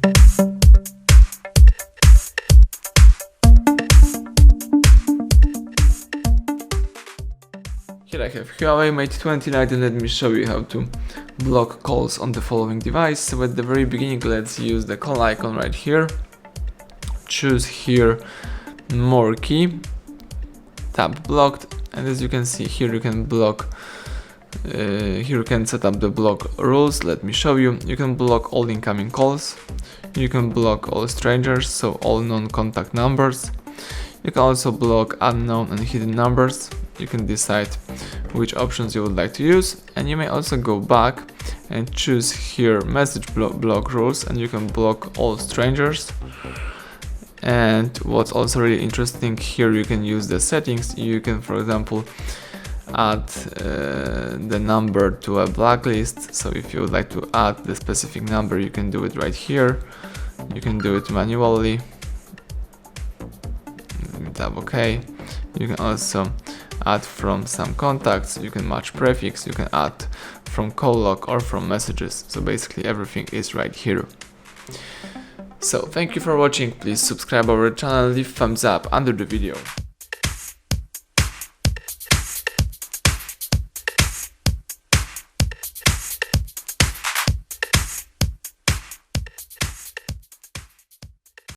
Here I have HUAWEI Mate 20 Lite, and let me show you how to block calls on the following device. So at the very beginning, let's use the call icon right here. Choose here more key, tap blocked, and as you can see here, you can block. Here you can set up the block rules. Let me show you. You can block all incoming calls. You can block all strangers, so all non-contact numbers. You can also block unknown and hidden numbers. You can decide which options you would like to use, and you may also go back and choose here message block rules, and you can block all strangers. And what's also really interesting here, you can use the settings. You can, for example, add the number to a blacklist. So if you would like to add the specific number, you can do it right here. You can do it manually. Let me tap OK. You can also add from some contacts, you can match prefix, you can add from call log or from messages. So basically everything is right here. So thank you for watching. Please subscribe our channel, leave thumbs up under the video.